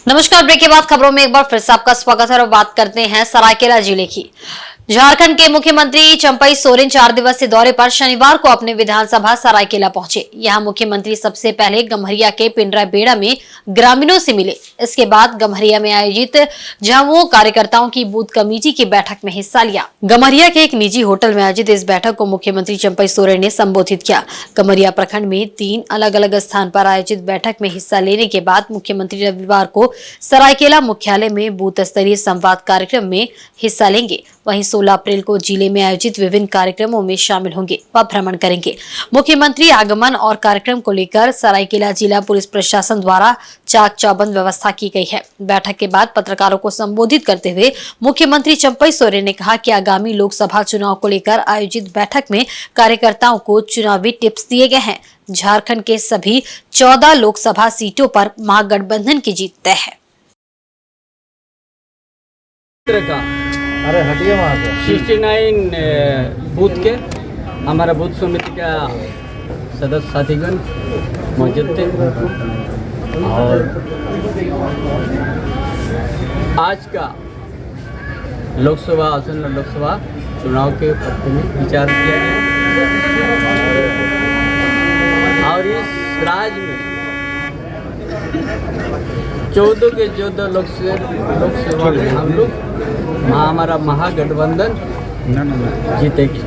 नमस्कार। ब्रेक के बाद खबरों में एक बार फिर से आपका स्वागत है और बात करते हैं सरायकेला जिले की। झारखंड के मुख्यमंत्री चंपई सोरेन 4 दिवसीय दौरे पर शनिवार को अपने विधानसभा सरायकेला पहुंचे। यहां मुख्यमंत्री सबसे पहले गम्हरिया के पिंडरा बेड़ा में ग्रामीणों से मिले। इसके बाद गम्हरिया में आयोजित झामुमो कार्यकर्ताओं की बूथ कमेटी की बैठक में हिस्सा लिया। गम्हरिया के एक निजी होटल में आयोजित इस बैठक को मुख्यमंत्री चंपई सोरेन ने संबोधित किया। गम्हरिया प्रखंड में 3 अलग अलग स्थान पर आयोजित बैठक में हिस्सा लेने के बाद मुख्यमंत्री रविवार को सरायकेला मुख्यालय में बूथ स्तरीय संवाद कार्यक्रम में हिस्सा लेंगे। वहीं 16 अप्रैल को जिले में आयोजित विभिन्न कार्यक्रमों में शामिल होंगे व भ्रमण करेंगे। मुख्यमंत्री आगमन और कार्यक्रम को लेकर सरायकेला जिला पुलिस प्रशासन द्वारा चाक चौबंद व्यवस्था की गई है। बैठक के बाद पत्रकारों को संबोधित करते हुए मुख्यमंत्री चंपई सोरेन ने कहा कि आगामी लोकसभा चुनाव को लेकर आयोजित बैठक में कार्यकर्ताओं को चुनावी टिप्स दिए गए हैं। झारखंड के सभी 14 लोकसभा सीटों पर महागठबंधन की जीत तय है। अरे हटिए वहाँ से 69 बूथ के हमारा बूथ समिति का सदस्य साथीगण मौजूद थे और आज का आसन्न लोकसभा चुनाव के प्रति में विचार किया गया और इस राज्य में 14 के 14 लोकसभा में हम लोग हमारा महागठबंधन जीतेगी।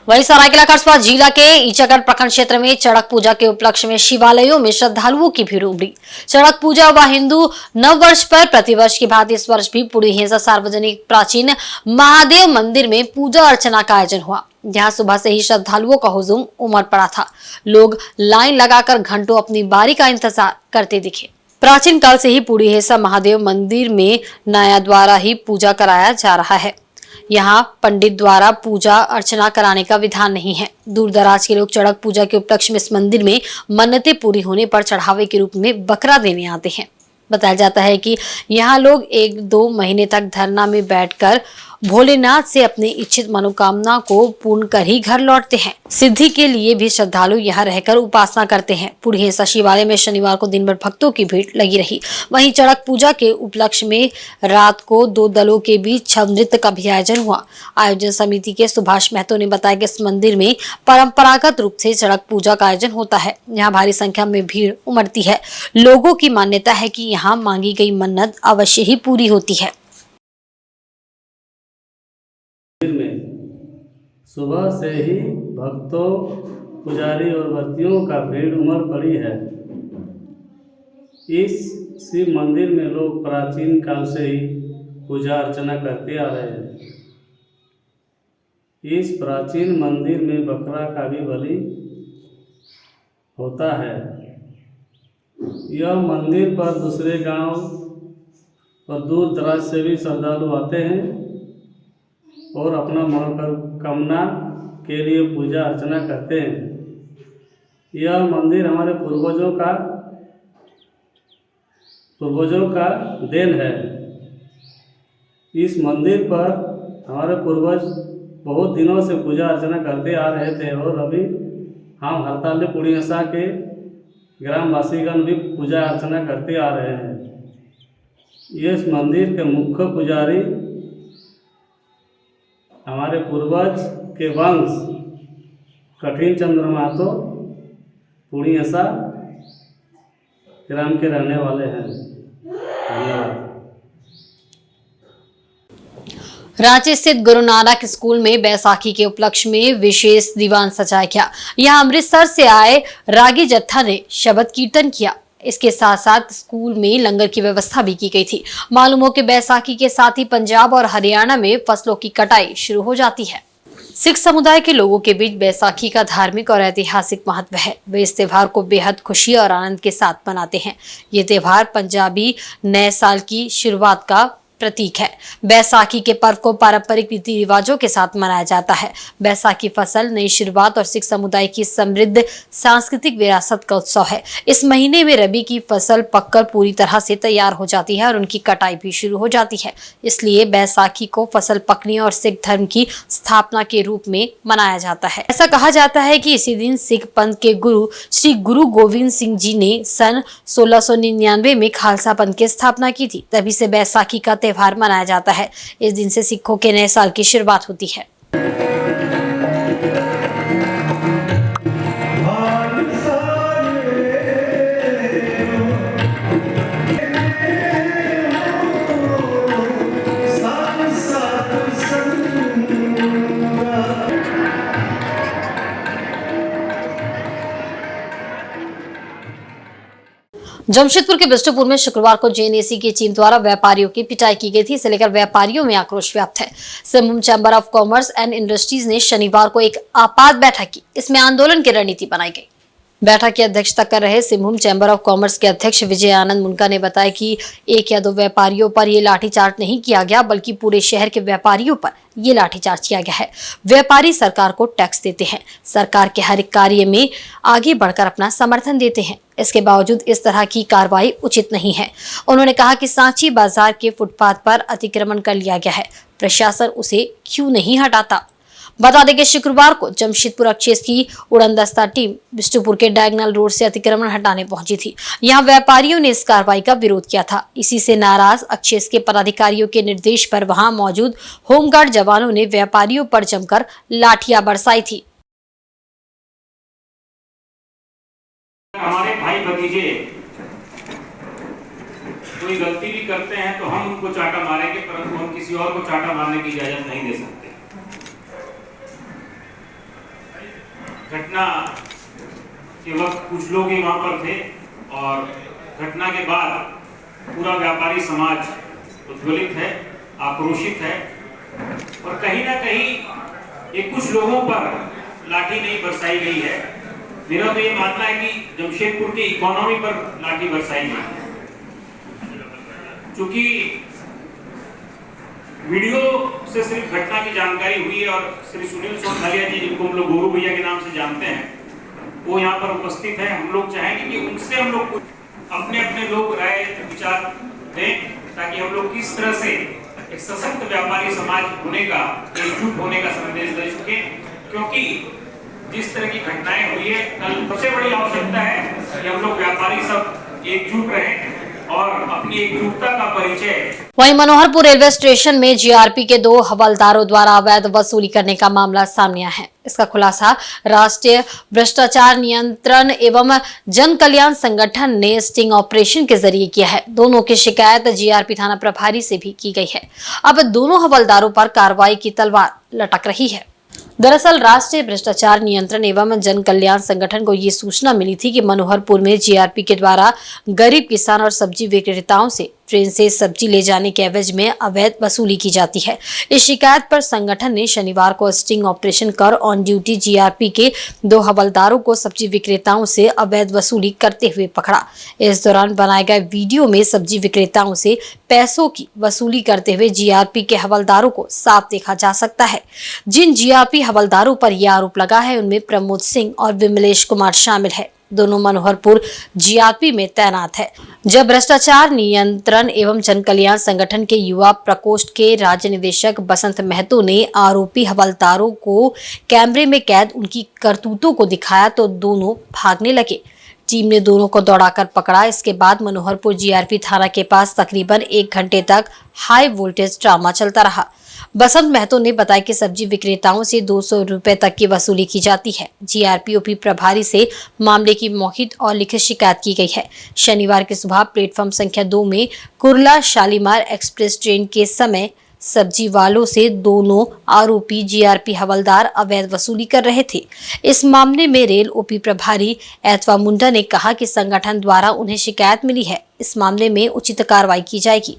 वहीं सरायकेला खरसपा जिला के ईचागढ़ प्रखंड क्षेत्र में चड़क पूजा के उपलक्ष्य में शिवालयों में श्रद्धालुओं की भीड़ उमड़ी। चड़क पूजा व हिंदू नव वर्ष पर प्रतिवर्ष की भांति इस वर्ष भी पूरी हिंसा सार्वजनिक प्राचीन महादेव मंदिर में पूजा अर्चना का आयोजन हुआ। यहाँ सुबह से ही श्रद्धालुओं का हुजूम उमड़ पड़ा था। लोग लाइन लगाकर घंटों अपनी बारी का इंतजार करते दिखे। प्राचीन काल से ही पूरी हिंसा महादेव मंदिर में नाया द्वारा ही पूजा कराया जा रहा है। यहाँ पंडित द्वारा पूजा अर्चना कराने का विधान नहीं है। दूर दराज के लोग चड़क पूजा के उपलक्ष्य में इस मंदिर में मन्नतें पूरी होने पर चढ़ावे के रूप में बकरा देने आते हैं। बताया जाता है कि यहाँ लोग 1-2 महीने तक धरना में बैठकर भोलेनाथ से अपनी इच्छित मनोकामना को पूर्ण कर ही घर लौटते हैं। सिद्धि के लिए भी श्रद्धालु यहाँ रहकर उपासना करते हैं। पूरी हिंसा शिवालय में शनिवार को दिन भर भक्तों की भीड़ लगी रही। वहीं चड़क पूजा के उपलक्ष्य में रात को 2 दलों के बीच छव नृत्य का भी आयोजन हुआ। आयोजन समिति के सुभाष महतो ने बताया कि इस मंदिर में परंपरागत रूप से चड़क पूजा का आयोजन होता है। यहाँ भारी संख्या में भीड़ उमड़ती है। लोगों की मान्यता है कि यहाँ मांगी गई मन्नत अवश्य ही पूरी होती है। सुबह से ही भक्तों, पुजारी और व्रतियों का भीड़ उमड़ पड़ी है। इस शिव मंदिर में लोग प्राचीन काल से ही पूजा अर्चना करते आ रहे हैं। इस प्राचीन मंदिर में बकरा का भी बलि होता है। यह मंदिर पर दूसरे गांव और दूर दराज से भी श्रद्धालु आते हैं और अपना मनोकामना के लिए पूजा अर्चना करते हैं। यह मंदिर हमारे पूर्वजों का देन है। इस मंदिर पर हमारे पूर्वज बहुत दिनों से पूजा अर्चना करते आ रहे थे और अभी हम हड़ताल पूरी हिंसा के ग्रामवासीगण भी पूजा अर्चना करते आ रहे हैं। इस मंदिर के मुख्य पुजारी हमारे पूर्वज के वंश कठिन चंद्र महतो पूरी हिंसा ग्राम के रहने वाले हैं। धन्यवाद। रांची स्थित गुरु नानक स्कूल में बैसाखी के उपलक्ष्य में विशेष दीवान सजाया गया। यहाँ अमृतसर से आए रागी जत्था ने शबद कीर्तन किया। इसके साथ साथ स्कूल में लंगर की व्यवस्था भी की गई थी। मालूम हो कि बैसाखी के साथ ही पंजाब और हरियाणा में फसलों की कटाई शुरू हो जाती है। सिख समुदाय के लोगों के बीच बैसाखी का धार्मिक और ऐतिहासिक महत्व है। वे इस त्योहार को बेहद खुशी और आनंद के साथ मनाते हैं। ये त्योहार पंजाबी नए साल की शुरुआत का प्रतीक है। बैसाखी के पर्व को पारंपरिक रीति रिवाजों के साथ मनाया जाता है। बैसाखी फसल, नई शुरुआत और सिख समुदाय की समृद्ध सांस्कृतिक विरासत का उत्सव है। इस महीने में रबी की फसल पककर पूरी तरह से तैयार हो जाती है और उनकी कटाई भी शुरू हो जाती है। इसलिए बैसाखी को फसल पकने और सिख धर्म की स्थापना के रूप में मनाया जाता है। ऐसा कहा जाता है कि इसी दिन सिख पंथ के गुरु श्री गुरु गोविंद सिंह जी ने सन 1699 में खालसा पंथ की स्थापना की थी। तभी से बैसाखी का त्योहार मनाया जाता है। इस दिन से सिखों के नए साल की शुरुआत होती है। जमशेदपुर के बिष्टुपुर में शुक्रवार को जेएनएसी की टीम द्वारा व्यापारियों की पिटाई की गई थी। इसे लेकर व्यापारियों में आक्रोश व्याप्त है। Singhbhum chamber of commerce and industries ने शनिवार को एक आपात बैठक की। इसमें आंदोलन की रणनीति बनाई गई। बैठक की अध्यक्षता कर रहे सिंहभूम चैम्बर ऑफ कॉमर्स के अध्यक्ष विजय आनंद मुनका ने बताया कि एक या दो व्यापारियों पर ये लाठीचार्ज नहीं किया गया, बल्कि पूरे शहर के व्यापारियों पर ये लाठीचार्ज किया गया है। व्यापारी सरकार को टैक्स देते हैं, सरकार के हर एक कार्य में आगे बढ़कर अपना समर्थन देते हैं। इसके बावजूद इस तरह की कार्रवाई उचित नहीं है। उन्होंने कहा कि सांची बाजार के फुटपाथ पर अतिक्रमण कर लिया गया है, प्रशासन उसे क्यों नहीं हटाता। बता दें कि शुक्रवार को जमशेदपुर एक्सचेंज की उड़नदस्ता टीम बिष्टुपुर के डायगोनल रोड से अतिक्रमण हटाने पहुंची थी। यहां व्यापारियों ने इस कार्रवाई का विरोध किया था। इसी से नाराज एक्सचेंज के पदाधिकारियों के निर्देश पर वहां मौजूद होमगार्ड जवानों ने व्यापारियों पर जमकर लाठियां बरसाई थी। हमारे भाई भतीजे कोई गलती भी करते हैं तो हम उनको चाटा मारेंगे, परंतु हम किसी और को चाटा मारने की इजाजत नहीं दे सकते। घटना के वक्त कुछ लोग ही वहां पर थे और घटना के बाद पूरा व्यापारी समाज उद्वेलित है, आक्रोशित है और कहीं ना कहीं ये कुछ लोगों पर लाठी नहीं बरसाई गई है। मेरा तो ये मानना है कि जमशेदपुर की इकोनॉमी पर लाठी बरसाई गई है, क्योंकि वीडियो से सिर्फ घटना की जानकारी हुई है और श्री सुनील सोनथालिया जी, जिनको हम लोग गोरू भैया के नाम से जानते हैं, वो यहाँ पर उपस्थित है। हम लोग चाहेंगे कि उनसे हम लोग अपने अपने लोग राय विचार दें, ताकि हम लोग किस तरह से एक सशक्त व्यापारी समाज होने का, एकजुट होने का संदेश दे सके। क्योंकि जिस तरह की घटनाएं हुई है, कल सबसे बड़ी आवश्यकता है कि हम लोग व्यापारी सब एकजुट रहें और अपनी एकजुटता का परिचय। वहीं मनोहरपुर रेलवे स्टेशन में जीआरपी के 2 हवलदारों द्वारा अवैध वसूली करने का मामला सामने आया है। इसका खुलासा राष्ट्रीय भ्रष्टाचार नियंत्रण एवं जन कल्याण संगठन ने स्टिंग ऑपरेशन के जरिए किया है। दोनों की शिकायत जीआरपी थाना प्रभारी से भी की गई है। अब दोनों हवलदारों पर कार्रवाई की तलवार लटक रही है। दरअसल राष्ट्रीय भ्रष्टाचार नियंत्रण एवं जन कल्याण संगठन को ये सूचना मिली थी कि मनोहरपुर में जीआरपी के द्वारा गरीब किसान और सब्जी विक्रेताओं से ट्रेन से सब्जी ले जाने के एवज में अवैध वसूली की जाती है। इस शिकायत पर संगठन ने शनिवार को स्टिंग ऑपरेशन कर ऑन ड्यूटी जीआरपी के 2 हवलदारों को सब्जी विक्रेताओं से अवैध वसूली करते हुए पकड़ा। इस दौरान बनाए गए वीडियो में सब्जी विक्रेताओं से पैसों की वसूली करते हुए जीआरपी के हवलदारों को साफ देखा जा सकता है। जिन जीआरपी हवलदारों पर यह आरोप लगा है, उनमें प्रमोद सिंह और विमलेश कुमार शामिल है। दोनों मनोहरपुर जीआरपी में तैनात है। जब भ्रष्टाचार नियंत्रण एवं जन कल्याण संगठन के युवा प्रकोष्ठ के राज्य निदेशक बसंत महतो ने आरोपी हवलदारों को कैमरे में कैद उनकी करतूतों को दिखाया तो दोनों भागने लगे। टीम ने दोनों को दौड़ाकर पकड़ा। इसके बाद मनोहरपुर जीआरपी थाना के पास तकरीबन 1 घंटे तक हाई वोल्टेज ड्रामा चलता रहा। बसंत महतो ने बताया कि सब्जी विक्रेताओं से 200 रुपए तक की वसूली की जाती है। जीआरपी प्रभारी से मामले की मौखिक और लिखित शिकायत की गई है। शनिवार की सुबह प्लेटफॉर्म संख्या 2 में कुर्ला शालीमार एक्सप्रेस ट्रेन के समय सब्जी वालों से दोनों आरोपी जीआरपी हवलदार अवैध वसूली कर रहे थे। इस मामले में रेल ओपी प्रभारी एतवा मुंडा ने कहा कि संगठन द्वारा उन्हें शिकायत मिली है। इस मामले में उचित कार्रवाई की जाएगी।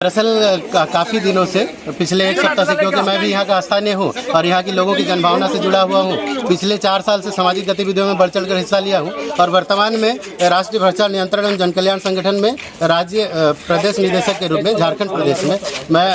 दरअसल काफ़ी दिनों से, पिछले एक सप्ताह से, क्योंकि मैं भी यहाँ का स्थानीय हूँ और यहाँ की लोगों की जनभावना से जुड़ा हुआ हूँ, पिछले 4 साल से सामाजिक गतिविधियों में बढ़ चढ़कर हिस्सा लिया हूँ और वर्तमान में राष्ट्रीय भ्रष्टाचार नियंत्रण एवं जन कल्याण संगठन में राज्य प्रदेश निदेशक के रूप में झारखंड प्रदेश में मैं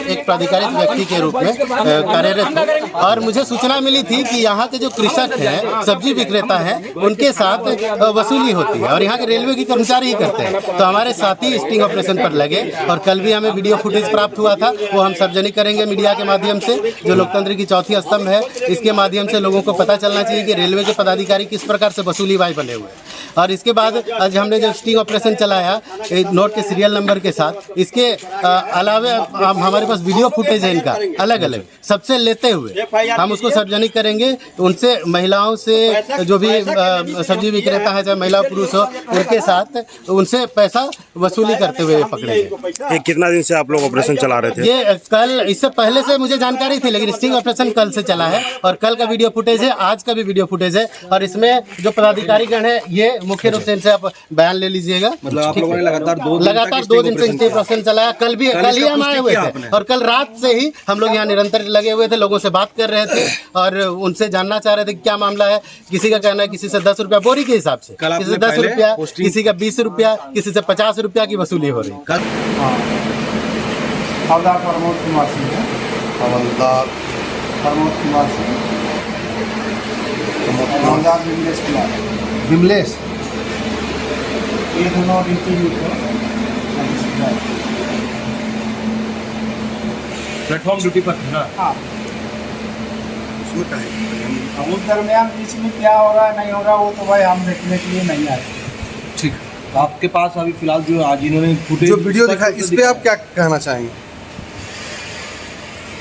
एक प्राधिकारिक व्यक्ति के रूप में कार्यरत हूँ। और मुझे सूचना मिली थी कि यहाँ के जो कृषक हैं, सब्जी विक्रेता हैं, उनके साथ वसूली होती है और यहाँ के रेलवे के कर्मचारी ही करते हैं। तो हमारे साथी स्टिंग ऑपरेशन पर लगे और कल भी हमें वीडियो फुटेज प्राप्त हुआ था, वो हम सार्वजनिक करेंगे मीडिया के माध्यम से। जो लोकतंत्र की चौथी स्तंभ है, इसके माध्यम से लोगों को पता चलना चाहिए कि रेलवे के पदाधिकारी किस प्रकार से वसूली भाई बने हुए हैं। और इसके बाद आज हमने जो स्टिंग ऑपरेशन चलाया नोट के सीरियल नंबर के साथ, इसके अलावा हमारे पास वीडियो फुटेज है इनका अलग अलग सबसे लेते हुए, हम उसको सार्वजनिक करेंगे। उनसे महिलाओं से, जो भी सब्जी विक्रेता है, चाहे महिला पुरुष हो, उनके साथ उनसे पैसा वसूली करते हुए पकड़े। कितना दिन से आप लोग ऑपरेशन चला रहे थे? ये कल, इससे पहले से मुझे जानकारी थी, लेकिन स्टिंग ऑपरेशन कल से चला है और कल का वीडियो फुटेज है, आज का भी वीडियो फुटेज है। और इसमें जो पदाधिकारी गण है, ये मुख्य रूप से इनसे आप बयान ले लीजिएगा। मतलब आप लोगों ने लगातार 2 दिन से स्टिंग ऑपरेशन चलाया। कल ही हम आए हुए थे और कल रात से ही हम लोग यहाँ निरंतर लगे हुए थे, लोगों से बात कर रहे थे और उनसे जानना चाह रहे थे क्या मामला है। किसी का कहना है किसी से 10 रुपया बोरी के हिसाब से, किसी से 10 रुपया, किसी का 20 रुपया, किसी से 50 रुपया की वसूली हो रही। हवलदार प्रमोद कुमार सिंह है। हवलदार प्रमोद कुमार सिंह, हवलदार विमलेश कुमार, विमलेश, ये दोनों इंटरव्यू थे। प्लेटफॉर्म ड्यूटी पर थे ना? हाँ, उसमें क्या है? उस दरमियान बीच में क्या हो रहा है नहीं हो रहा, वो तो भाई हम देखने के लिए नहीं आए। ठीक, आपके पास अभी फिलहाल जो आज इन्होंने फुटेज जो वीडियो दिखा, इस पे आप क्या कहना चाहेंगे?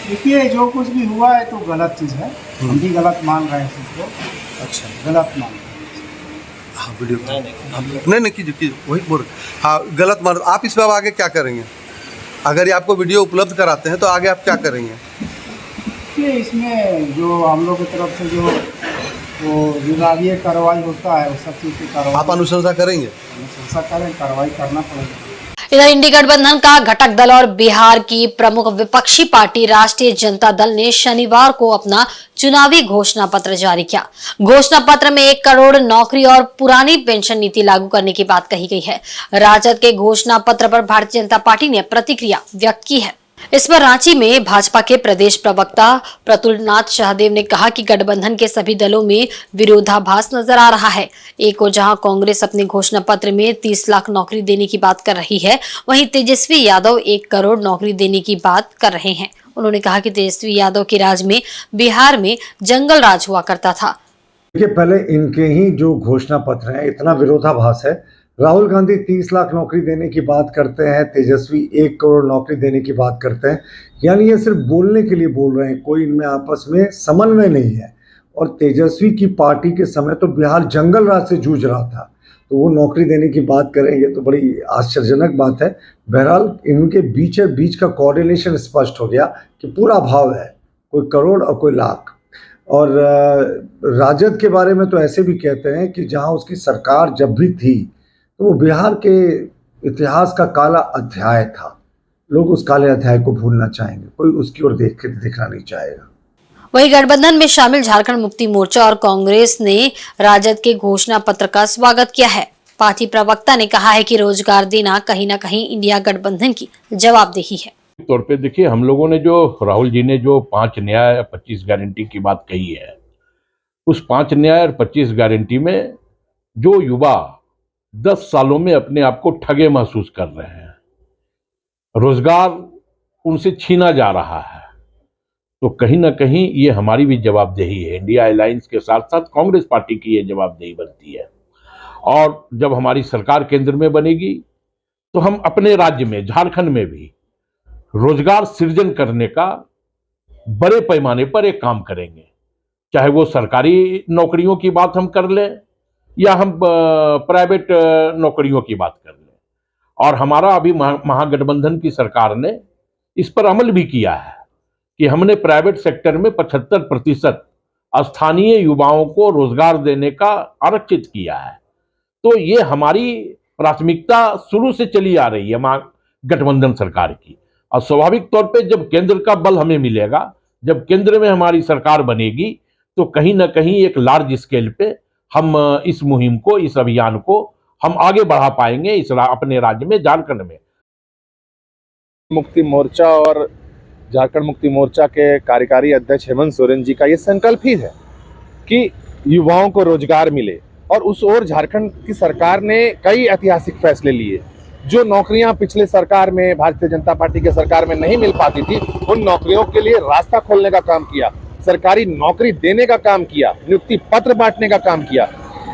देखिए, जो कुछ भी हुआ है तो गलत चीज़ है, हम भी गलत मान रहे हैं इसको। अच्छा, गलत मान रहे हैं। हाँ वीडियो नहीं कीजिए वही बोल। हाँ, गलत मान। आप इस पर आगे क्या करेंगे? अगर ये आपको वीडियो उपलब्ध कराते हैं तो आगे आप क्या करेंगे? कि इसमें जो हम लोग की तरफ से जो वो विभागीय कार्रवाई होता है, उस सब चीज़ की कार्रवाई आप अनुशंसा करेंगे? अनुशंसा करें, कार्रवाई करना पड़ेगा। इधर इंडी गठबंधन का घटक दल और बिहार की प्रमुख विपक्षी पार्टी राष्ट्रीय जनता दल ने शनिवार को अपना चुनावी घोषणा पत्र जारी किया। घोषणा पत्र में 1 करोड़ नौकरी और पुरानी पेंशन नीति लागू करने की बात कही गई है। राजद के घोषणा पत्र पर भारतीय जनता पार्टी ने प्रतिक्रिया व्यक्त की है। इस पर रांची में भाजपा के प्रदेश प्रवक्ता प्रतुलनाथ शाहदेव ने कहा कि गठबंधन के सभी दलों में विरोधाभास नजर आ रहा है। एक और जहां कांग्रेस अपने घोषणा पत्र में 30 लाख नौकरी देने की बात कर रही है, वहीं तेजस्वी यादव 1 करोड़ नौकरी देने की बात कर रहे हैं। उन्होंने कहा कि तेजस्वी यादव के राज में बिहार में जंगल राज हुआ करता था। देखिए, पहले इनके ही जो घोषणा पत्र है, इतना विरोधाभास है। राहुल गांधी 30 लाख नौकरी देने की बात करते हैं, तेजस्वी 1 करोड़ नौकरी देने की बात करते हैं। यानी ये सिर्फ बोलने के लिए बोल रहे हैं, कोई इनमें आपस में समन्वय नहीं है। और तेजस्वी की पार्टी के समय तो बिहार जंगल राज से जूझ रहा था, तो वो नौकरी देने की बात करेंगे तो बड़ी आश्चर्यजनक बात है। बहरहाल इनके बीच का कोऑर्डिनेशन स्पष्ट हो गया कि पूरा भाव है, कोई करोड़ और कोई लाख। और राजद के बारे में तो ऐसे भी कहते हैं कि जहाँ उसकी सरकार जब भी थी तो वो बिहार के इतिहास का काला अध्याय था। लोग उस काले अध्याय को भूलना चाहेंगे, कोई उसकी ओर देखना नहीं चाहेगा। वहीं गठबंधन में शामिल झारखंड मुक्ति मोर्चा और कांग्रेस ने राजद के घोषणा पत्र का स्वागत किया है। पार्टी प्रवक्ता ने कहा है कि रोजगार देना कहीं न कहीं इंडिया गठबंधन की जवाबदेही है। तौर पे देखिए, हम लोगों ने जो राहुल जी ने जो 5 न्याय 25 गारंटी की बात कही है, उस 5 न्याय और 25 गारंटी में जो युवा 10 सालों में अपने आप को ठगे महसूस कर रहे हैं, रोजगार उनसे छीना जा रहा है, तो कहीं ना कहीं ये हमारी भी जवाबदेही है। इंडिया अलायंस के साथ साथ कांग्रेस पार्टी की ये जवाबदेही बनती है। और जब हमारी सरकार केंद्र में बनेगी तो हम अपने राज्य में, झारखंड में भी रोजगार सृजन करने का बड़े पैमाने पर एक काम करेंगे। चाहे वो सरकारी नौकरियों की बात हम कर लें या हम प्राइवेट नौकरियों की बात कर लें। और हमारा अभी महागठबंधन की सरकार ने इस पर अमल भी किया है कि हमने प्राइवेट सेक्टर में 75% स्थानीय युवाओं को रोजगार देने का आरक्षित किया है। तो ये हमारी प्राथमिकता शुरू से चली आ रही है। गठबंधन सरकार की। और स्वाभाविक तौर पे जब केंद्र का बल हमें मिलेगा, जब केंद्र में हमारी सरकार बनेगी, तो कहीं ना कहीं एक लार्ज स्केल पे हम इस मुहिम को, इस अभियान को हम आगे बढ़ा पाएंगे अपने राज्य में, झारखंड में। मुक्ति मोर्चा और झारखंड मुक्ति मोर्चा के कार्यकारी अध्यक्ष हेमंत सोरेन जी का ये संकल्प ही है कि युवाओं को रोजगार मिले, और उस ओर झारखंड की सरकार ने कई ऐतिहासिक फैसले लिए। जो नौकरियां पिछले सरकार में, भारतीय जनता पार्टी के सरकार में नहीं मिल पाती थी, उन नौकरियों के लिए रास्ता खोलने का काम किया, सरकारी नौकरी देने का काम किया, नियुक्ति पत्र बांटने का काम किया।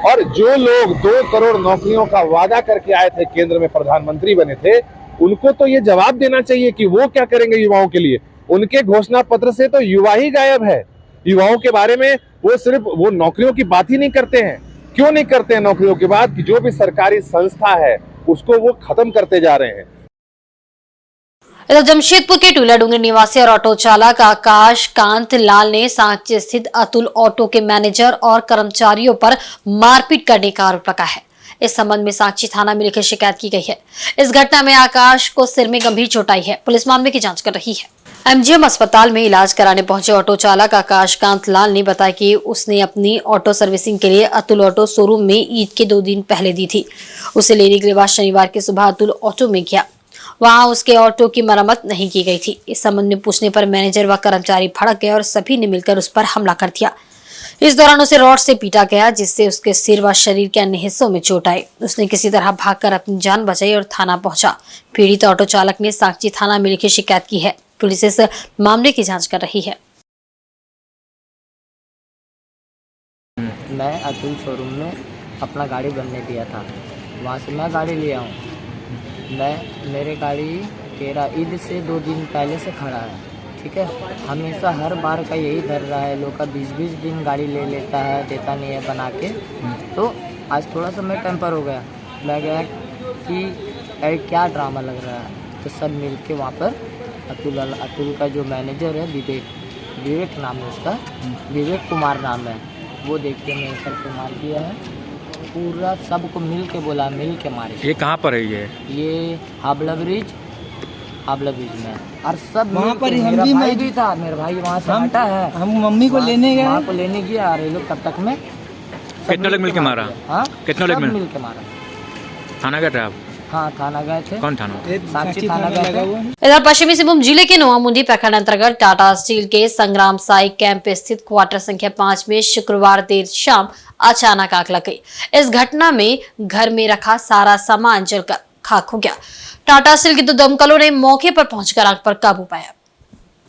और जो लोग 2 करोड़ नौकरियों का वादा करके आए थे, केंद्र में प्रधानमंत्री बने थे, उनको तो ये जवाब देना चाहिए कि वो क्या करेंगे युवाओं के लिए। उनके घोषणा पत्र से तो युवा ही गायब है। युवाओं के बारे में वो सिर्फ वो नौकरियों की बात ही नहीं करते हैं। क्यों नहीं करते हैं नौकरियों की बात? कि जो भी सरकारी संस्था है उसको वो खत्म करते जा रहे हैं। इधर जमशेदपुर के टूलाडूंगरी निवासी और ऑटो चालक आकाश कांत लाल ने सांची स्थित अतुल ऑटो के मैनेजर और कर्मचारियों पर मारपीट करने का आरोप लगा है। इस संबंध में सांची थाना में लिखित शिकायत की गई है। इस घटना में आकाश को सिर में गंभीर चोट आई है। पुलिस मामले की जांच कर रही है। एमजीएम अस्पताल में इलाज कराने पहुंचे ऑटो चालक आकाश कांत लाल ने बताया कि उसने अपनी ऑटो सर्विसिंग के लिए अतुल ऑटो शोरूम में ईद के 2 दिन पहले दी थी। उसे लेने के बाद शनिवार की सुबह अतुल ऑटो में गया। वहां उसके ऑटो की मरम्मत नहीं की गई थी। इस संबंध में पूछने पर मैनेजर व कर्मचारी भड़क गए और सभी ने मिलकर उस पर हमला कर दिया। इस दौरान उसे रॉड से पीटा गया, जिससे उसके सिर व शरीर के अन्य हिस्सों में चोट आई। उसने किसी तरह भागकर अपनी जान बचाई और थाना पहुंचा। पीड़ित ऑटो चालक ने सांची थाना में लिखित शिकायत की है। पुलिस इस मामले की जांच कर रही है। मैं अतुल शोरूम में अपना गाड़ी बनने दिया था, वहाँ से मैं गाड़ी लिया हूँ। मेरे गाड़ी तेरा ईद से 2 दिन पहले से खड़ा है, ठीक है। हमेशा हर बार का यही धर रहा है, लोग का 20-20 दिन गाड़ी ले लेता है, देता नहीं है बना के। तो आज थोड़ा सा मैं टेम्पर हो गया, मैं गया कि अरे क्या ड्रामा लग रहा है। तो सब मिल के वहाँ पर अतुल का जो मैनेजर है विवेक नाम है उसका, विवेक कुमार नाम है, वो देखिए मैं सर को मार दिया है। पूरा सबको मिल के बोला, मिल के मारे। ये कहाँ पर है? ये हावड़ा ब्रिज में। और सब वहाँ पर मेरा भाई भी था, मेरा भाई वहाँ से हटा है। हम मम्मी को लेने गए, वहाँ को लेने गया। और ये लोग तब तक में कितने लोग मिल के मारा? हाँ, कितने लोग मिल के मारा। थाना गए थे आप? हाँ, थाना गए थे। कौन थाना? सांची थाना गए थे। इधर पश्चिमी सिंहभूम जिले के नोआमुंडी प्रखंड अंतर्गत टाटा स्टील के संग्राम साई कैंप स्थित क्वार्टर संख्या 5 में शुक्रवार देर शाम अचानक आग लग गई। इस घटना में घर में रखा सारा सामान जलकर खाक हो गया। टाटा स्टील के 2 दमकलों ने मौके पर पहुंचकर आग पर काबू पाया।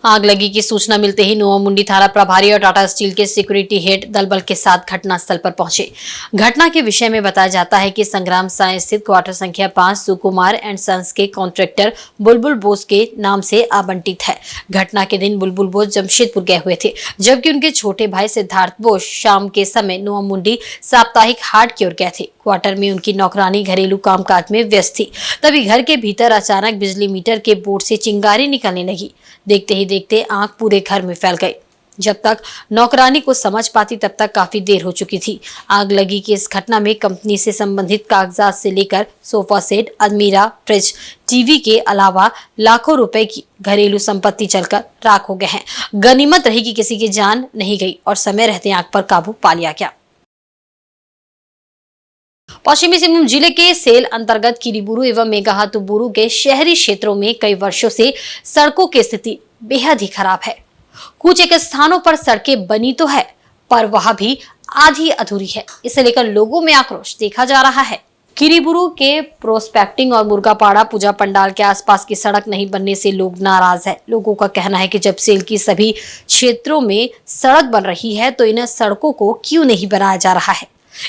आग लगी की सूचना मिलते ही नोआमुंडी थाना प्रभारी और टाटा स्टील के सिक्योरिटी हेड दल बल के साथ घटनास्थल पर पहुंचे। घटना के विषय में बताया जाता है कि संग्राम साई स्थित क्वार्टर संख्या 5 सुकुमार एंड सन्स के कॉन्ट्रैक्टर बुलबुल बोस के नाम से आवंटित है। घटना के दिन बुलबुल बोस जमशेदपुर गए हुए थे, जबकि उनके छोटे भाई सिद्धार्थ बोस शाम के समय नोआमुंडी साप्ताहिक हाट की ओर गए थे। क्वार्टर में उनकी नौकरानी घरेलू कामकाज में व्यस्त थी। तभी घर के भीतर अचानक बिजली मीटर के बोर्ड से चिंगारी निकलने लगी। देखते ही देखते आग पूरे घर में फैल गई। जब तक नौकरानी को समझ पाती तब तक काफी देर हो चुकी थी। आग लगी की इस घटना में कंपनी से संबंधित कागजात से लेकर सोफा सेट, अलमीरा, फ्रिज, टीवी के अलावा लाखों रुपए की घरेलू संपत्ति जलकर राख हो गए हैं। गनीमत रही कि किसी की जान नहीं गई और समय रहते आग पर काबू पा लिया गया। पश्चिमी सिंहभूम जिले के सेल अंतर्गत किरीबुरु एवं मेघाहातुबुरु के शहरी क्षेत्रों में कई वर्षों से सड़कों की स्थिति बेहद ही खराब है। कुछ एक स्थानों पर सड़कें बनी तो है, पर वह भी आधी अधूरी है। इसे लेकर लोगों में आक्रोश देखा जा रहा है। किरीबुरु के प्रोस्पेक्टिंग और मुर्गापाड़ा पूजा पंडाल के आसपास की सड़क नहीं बनने से लोग नाराज है। लोगों का कहना है कि जब सेल की सभी क्षेत्रों में सड़क बन रही है तो इन सड़कों को क्यों नहीं बनाया जा रहा है।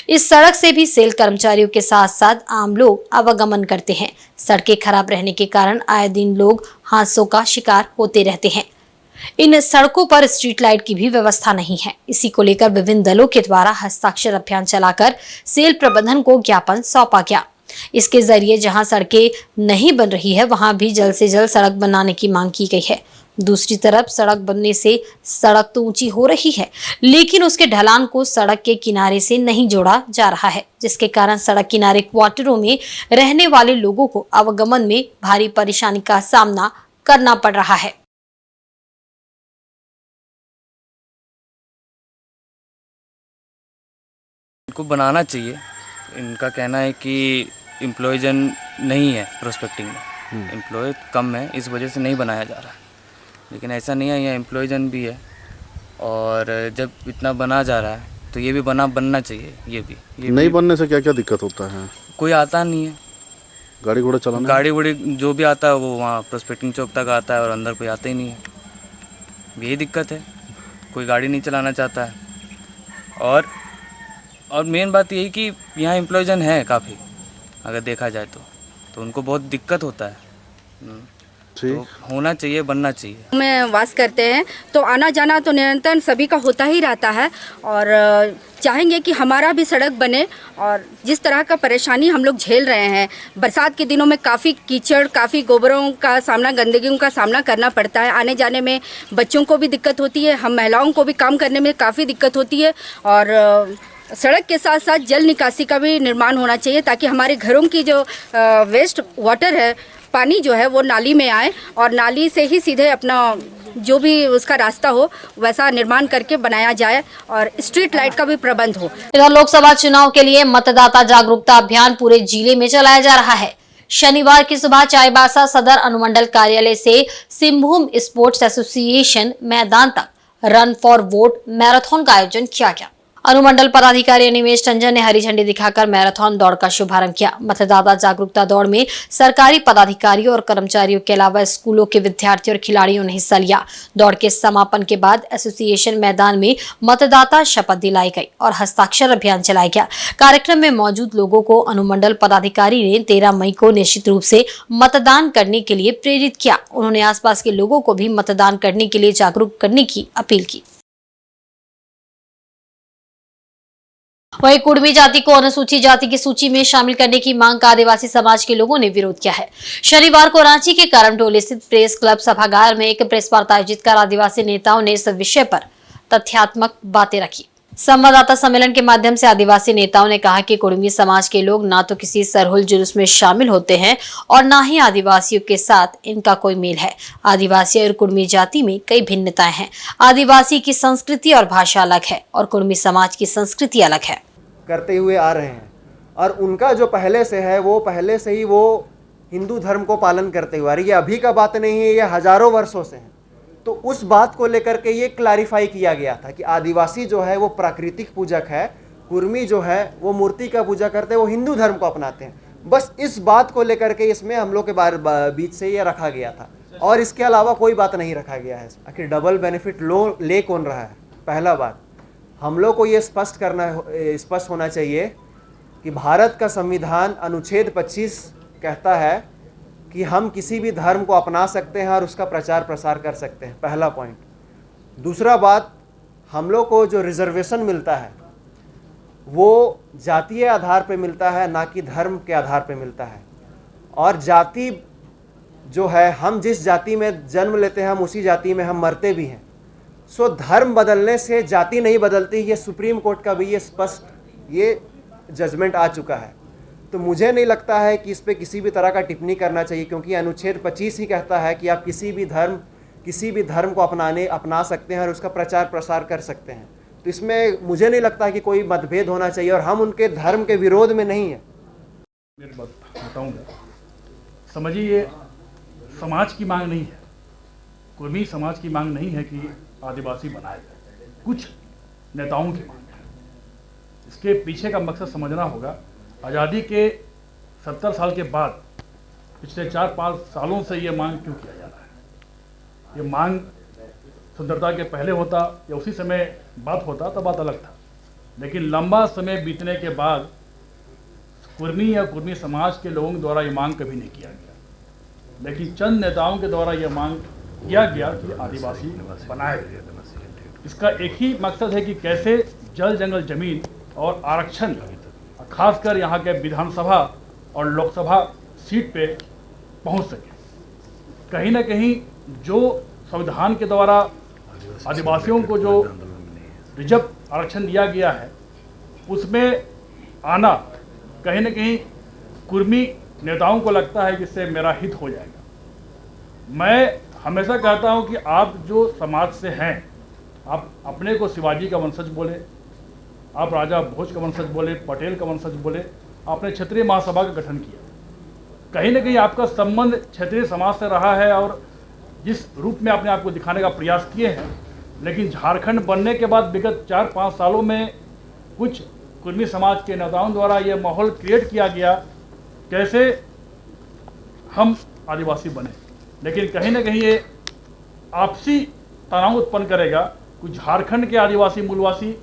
इस सड़क से भी सेल कर्मचारियों के साथ साथ आम लोग आवागमन करते हैं। सड़कें खराब रहने के कारण आए दिन लोग हादसों का शिकार होते रहते हैं। इन सड़कों पर स्ट्रीट लाइट की भी व्यवस्था नहीं है। इसी को लेकर विभिन्न दलों के द्वारा हस्ताक्षर अभियान चलाकर सेल प्रबंधन को ज्ञापन सौंपा गया। इसके जरिए जहां सड़कें नहीं बन रही है वहां भी जल्द से जल्द सड़क बनाने की मांग की गई है। दूसरी तरफ सड़क बनने से सड़क तो ऊंची हो रही है, लेकिन उसके ढलान को सड़क के किनारे से नहीं जोड़ा जा रहा है, जिसके कारण सड़क किनारे क्वार्टरों में रहने वाले लोगों को आवागमन में भारी परेशानी का सामना करना पड़ रहा है। इनको बनाना चाहिए। इनका कहना है कि एम्प्लॉयजन नहीं है प्रोस्पेक्टिंग में, एम्प्लॉय कम है, इस वजह से नहीं बनाया जा रहा है। लेकिन ऐसा नहीं है, यहाँ एम्प्लॉयजन भी है और जब इतना बना जा रहा है तो ये भी बनना चाहिए। ये नहीं बनने से क्या क्या दिक्कत होता है? कोई आता नहीं है, गाड़ी घोड़ा चलाना, गाड़ी वोड़ी जो भी आता है वो वहाँ प्रोस्पेक्टिंग चौक तक आता है और अंदर कोई आता ही नहीं है। यही दिक्कत है, कोई गाड़ी नहीं चलाना चाहता है। और मेन बात यही कि यहाँ एम्प्लॉयजन है काफ़ी, अगर देखा जाए तो उनको बहुत दिक्कत होता है। तो होना चाहिए, बनना चाहिए। में वास करते हैं तो आना जाना तो निरंतर सभी का होता ही रहता है और चाहेंगे कि हमारा भी सड़क बने। और जिस तरह का परेशानी हम लोग झेल रहे हैं, बरसात के दिनों में काफ़ी कीचड़, काफ़ी गोबरों का सामना, गंदगियों का सामना करना पड़ता है। आने जाने में बच्चों को भी दिक्कत होती है, हम महिलाओं को भी काम करने में काफ़ी दिक्कत होती है। और सड़क के साथ साथ जल निकासी का भी निर्माण होना चाहिए ताकि हमारे घरों की जो वेस्ट वाटर है, पानी जो है वो नाली में आए और नाली से ही सीधे अपना जो भी उसका रास्ता हो वैसा निर्माण करके बनाया जाए और स्ट्रीट लाइट का भी प्रबंध हो। इधर लोकसभा चुनाव के लिए मतदाता जागरूकता अभियान पूरे जिले में चलाया जा रहा है। शनिवार की सुबह चाईबासा सदर अनुमंडल कार्यालय से सिंहभूम स्पोर्ट्स एसोसिएशन मैदान तक रन फॉर वोट मैराथन का आयोजन किया गया। अनुमंडल पदाधिकारी अनिमेश टंडन ने हरी झंडी दिखाकर मैराथन दौड़ का शुभारंभ किया। मतदाता जागरूकता दौड़ में सरकारी पदाधिकारियों और कर्मचारियों के अलावा स्कूलों के विद्यार्थियों और खिलाड़ियों ने हिस्सा लिया। दौड़ के समापन के बाद एसोसिएशन मैदान में मतदाता शपथ दिलाई गई और हस्ताक्षर अभियान चलाया गया। कार्यक्रम में मौजूद लोगों को अनुमंडल पदाधिकारी ने 13 मई को निश्चित रूप से मतदान करने के लिए प्रेरित किया। उन्होंने आसपास के लोगों को भी मतदान करने के लिए जागरूक करने की अपील की। वहीं कुर्मी जाति को अनुसूचित जाति की सूची में शामिल करने की मांग का आदिवासी समाज के लोगों ने विरोध किया है। शनिवार को रांची के करमटोली स्थित प्रेस क्लब सभागार में एक प्रेस वार्ता आयोजित कर आदिवासी नेताओं ने इस विषय पर तथ्यात्मक बातें रखी। संवाददाता सम्मेलन के माध्यम से आदिवासी नेताओं ने कहा कि कुर्मी समाज के लोग ना तो किसी सरहुल जुलूस में शामिल होते हैं और ना ही आदिवासियों के साथ इनका कोई मेल है। आदिवासी और कुर्मी जाति में कई भिन्नताएं हैं। आदिवासी की संस्कृति और भाषा अलग है और कुर्मी समाज की संस्कृति अलग है। करते हुए आ रहे हैं और उनका जो पहले से है वो पहले से ही वो हिंदू धर्म को पालन करते हुए आ रही है। ये अभी का बात नहीं है, ये हजारों वर्षों से है। तो उस बात को लेकर के ये क्लैरिफाई किया गया था कि आदिवासी जो है वो प्राकृतिक पूजक है, कुर्मी जो है वो मूर्ति का पूजा करते हैं, वो हिंदू धर्म को अपनाते हैं। बस इस बात को लेकर के इसमें हम लोग के बीच से ये रखा गया था और इसके अलावा कोई बात नहीं रखा गया है। आखिर डबल बेनिफिट ले कौन रहा है? पहला बात हम लोग को ये स्पष्ट होना चाहिए कि भारत का संविधान अनुच्छेद 25 कहता है कि हम किसी भी धर्म को अपना सकते हैं और उसका प्रचार प्रसार कर सकते हैं। पहला पॉइंट। दूसरा बात, हम लोग को जो रिजर्वेशन मिलता है वो जातीय आधार पे मिलता है, ना कि धर्म के आधार पे मिलता है। और जाति जो है, हम जिस जाति में जन्म लेते हैं हम उसी जाति में हम मरते भी हैं। सो धर्म बदलने से जाति नहीं बदलती। ये सुप्रीम कोर्ट का भी ये स्पष्ट ये जजमेंट आ चुका है। तो मुझे नहीं लगता है कि इस पे किसी भी तरह का टिप्पणी करना चाहिए, क्योंकि अनुच्छेद 25 ही कहता है कि आप किसी भी धर्म को अपना सकते हैं और उसका प्रचार प्रसार कर सकते हैं। तो इसमें मुझे नहीं लगता है कि कोई मतभेद होना चाहिए और हम उनके धर्म के विरोध में नहीं है। मेरी बात बताऊँगा, समझिए ये समाज की मांग नहीं है, कुर्मी समाज की मांग नहीं है कि आदिवासी बनाए जाए, कुछ नेताओं की मांग है। इसके पीछे का मकसद समझना होगा। आज़ादी के 70 साल के बाद पिछले 4-5 सालों से ये मांग क्यों किया जा रहा है? ये मांग स्वतंत्रता के पहले होता या उसी समय बात होता तो बात अलग था, लेकिन लंबा समय बीतने के बाद कुर्मी या कुर्मी समाज के लोगों द्वारा ये मांग कभी नहीं किया गया, लेकिन चंद नेताओं के द्वारा ये मांग किया गया कि आदिवासी बनाए गए। इसका एक ही मकसद है कि कैसे जल जंगल जमीन और आरक्षण, खासकर यहाँ के विधानसभा और लोकसभा सीट पे पहुँच सके। कहीं ना कहीं जो संविधान के द्वारा आदिवासियों को जो रिजर्व आरक्षण दिया गया है उसमें आना कहीं न कहीं कुर्मी नेताओं को लगता है कि इससे मेरा हित हो जाएगा। मैं हमेशा कहता हूं कि आप जो समाज से हैं, आप अपने को शिवाजी का वंशज बोले, आप राजा भोज का वंशज बोले, पटेल का वंशज बोले, आपने क्षत्रिय महासभा का गठन किया, कहीं न कहीं आपका संबंध क्षत्रिय समाज से रहा है और जिस रूप में आपने आपको दिखाने का प्रयास किए हैं। लेकिन झारखंड बनने के बाद विगत 4-5 सालों में कुछ कुर्मी समाज के नेताओं द्वारा ये माहौल क्रिएट किया गया कैसे हम आदिवासी बने, लेकिन कहीं ना कहीं ये आपसी तनाव उत्पन्न करेगा। कुछ झारखंड के आदिवासी मूलवासी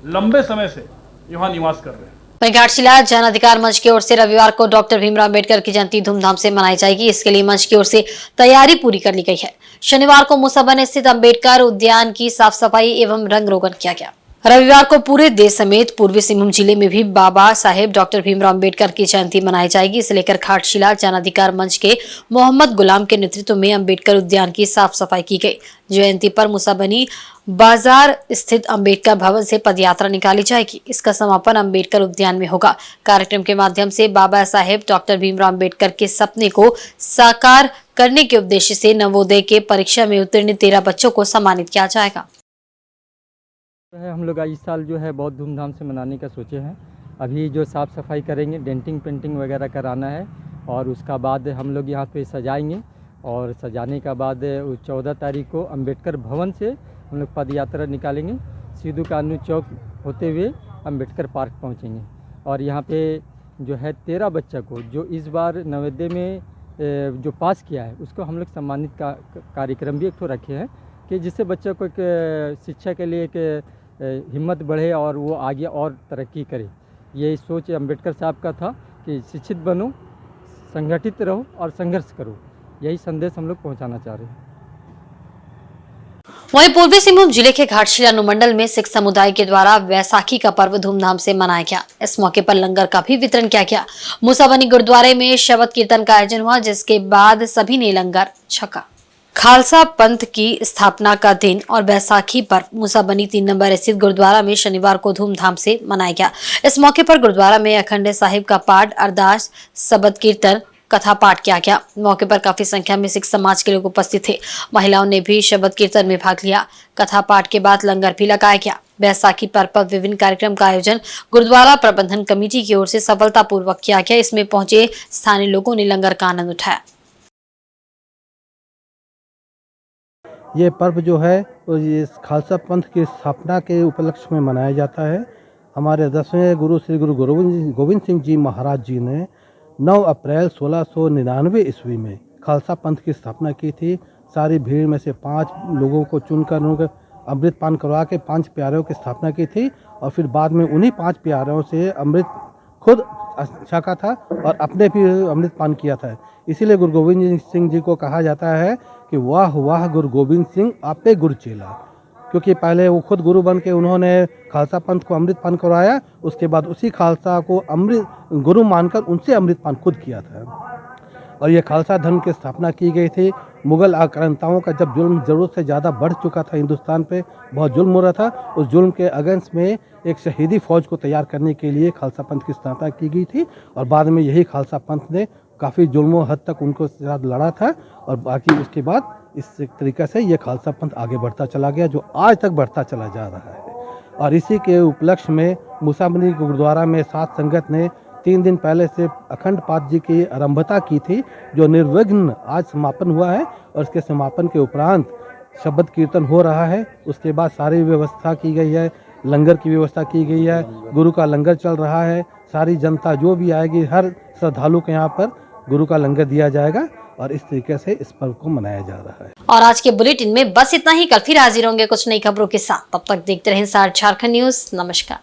लंबे समय से यहाँ निवास कर रहे हैं। वहीं घाटशिला जन अधिकार मंच की ओर से रविवार को डॉक्टर भीमराव अंबेडकर की जयंती धूमधाम से मनाई जाएगी। इसके लिए मंच की ओर से तैयारी पूरी कर ली गई है। शनिवार को मुसाबन स्थित अंबेडकर उद्यान की साफ सफाई एवं रंग रोगन किया गया। रविवार को पूरे देश समेत पूर्वी सिंहभूम जिले में भी बाबा साहेब डॉक्टर भीमराव अंबेडकर की जयंती मनाई जाएगी। इसे लेकर घाटशिला जन अधिकार मंच के मोहम्मद गुलाम के नेतृत्व में अंबेडकर उद्यान की साफ सफाई की गई। जयंती पर मुसाबनी बाजार स्थित अंबेडकर भवन से पदयात्रा निकाली जाएगी। इसका समापन अंबेडकर उद्यान में होगा। कार्यक्रम के माध्यम से बाबा साहेब डॉक्टर भीमराव अंबेडकर के सपने को साकार करने के उद्देश्य से नवोदय के परीक्षा में उत्तीर्ण 13 बच्चों को सम्मानित किया जाएगा। हम लोग इस साल जो है बहुत धूमधाम से मनाने का सोचे हैं। अभी जो साफ़ सफाई करेंगे, डेंटिंग पेंटिंग वगैरह कराना है और उसका बाद हम लोग यहाँ पे सजाएंगे और सजाने का बाद 14 तारीख को अंबेडकर भवन से हम लोग पद यात्रा निकालेंगे। सिद्धू कानू चौक होते हुए अंबेडकर पार्क पहुँचेंगे और यहाँ पे जो है 13 बच्चा को जो इस बार नवोदय में जो पास किया है उसको हम लोग सम्मानित का कार्यक्रम भी एक तो रखे हैं कि जिससे बच्चों को एक शिक्षा के लिए एक हिम्मत बढ़े और वो आगे और तरक्की करे। ये सोच अंबेडकर साहब का था कि शिक्षित बनो, संगठित रहो और संघर्ष करो। यही संदेश हम लोग पहुंचाना चाह रहे हैं। वहीं पूर्वी सिंहभूम जिले के घाटशिला अनुमंडल में सिख समुदाय के द्वारा वैसाखी का पर्व धूमधाम से मनाया गया। इस मौके पर लंगर का भी वितरण किया गया। मुसाबनी गुरुद्वारे में शबद कीर्तन का आयोजन हुआ, जिसके बाद सभी ने लंगर छका। खालसा पंथ की स्थापना का दिन और बैसाखी पर्व मुसाबनी 3 नंबर स्थित गुरुद्वारा में शनिवार को धूमधाम से मनाया गया। इस मौके पर गुरुद्वारा में अखंड साहिब का पाठ, अरदास, शबद कीर्तन, कथा पाठ किया गया। मौके पर काफी संख्या में सिख समाज के लोग उपस्थित थे। महिलाओं ने भी शबद कीर्तन में भाग लिया। कथा पाठ के बाद लंगर भी लगाया गया। बैसाखी पर्व पर विभिन्न कार्यक्रम का आयोजन गुरुद्वारा प्रबंधन कमेटी की ओर से सफलतापूर्वक किया गया। इसमें पहुंचे स्थानीय लोगों ने लंगर का आनंद उठाया। ये पर्व जो है वो ये खालसा पंथ की स्थापना के उपलक्ष्य में मनाया जाता है। हमारे 10वें गुरु श्री गुरु गोविंद सिंह जी महाराज जी ने 9 अप्रैल 1699 ईस्वी में खालसा पंथ की स्थापना की थी। सारी भीड़ में से 5 लोगों को चुनकर उनको अमृत पान करवा के 5 प्यारों की स्थापना की थी और फिर बाद में उन्हीं 5 प्यारों से अमृत खुद छका था और अपने भी अमृत पान किया था। इसीलिए गुरु गोविंद सिंह जी को कहा जाता है कि वाह वाह गुरु गोविंद सिंह आपे गुरु चेला, क्योंकि पहले वो खुद गुरु बन के उन्होंने खालसा पंथ को अमृत पान करवाया, उसके बाद उसी खालसा को अमृत गुरु मानकर उनसे अमृत पान खुद किया था। और ये खालसा धर्म की स्थापना की गई थी। मुग़ल आक्रांताओं का जब जुल्म ज़रूरत से ज़्यादा बढ़ चुका था, हिंदुस्तान पे बहुत जुल्म हो रहा था, उस जुल्म के अगेंस्ट में एक शहीदी फ़ौज को तैयार करने के लिए खालसा पंथ की स्थापना की गई थी और बाद में यही खालसा पंथ ने काफ़ी जुल्मों हद तक उनको साथ लड़ा था और बाकी उसके बाद इस तरीक़े से ये खालसा पंथ आगे बढ़ता चला गया, जो आज तक बढ़ता चला जा रहा है। और इसी के उपलक्ष्य में मुसाबनी गुरुद्वारा में साध संगत ने 3 दिन पहले से अखंड पाठ जी की आरंभता की थी, जो निर्विघ्न आज समापन हुआ है और इसके समापन के उपरांत शबद कीर्तन हो रहा है। उसके बाद सारी व्यवस्था की गई है, लंगर की व्यवस्था की गई है, गुरु का लंगर चल रहा है। सारी जनता जो भी आएगी, हर श्रद्धालु के यहाँ पर गुरु का लंगर दिया जाएगा और इस तरीके से इस पर्व को मनाया जा रहा है। और आज के बुलेटिन में बस इतना ही। कल फिर हाजिर होंगे कुछ नई खबरों के साथ। तब तक देखते रहें सार झारखंड न्यूज। नमस्कार।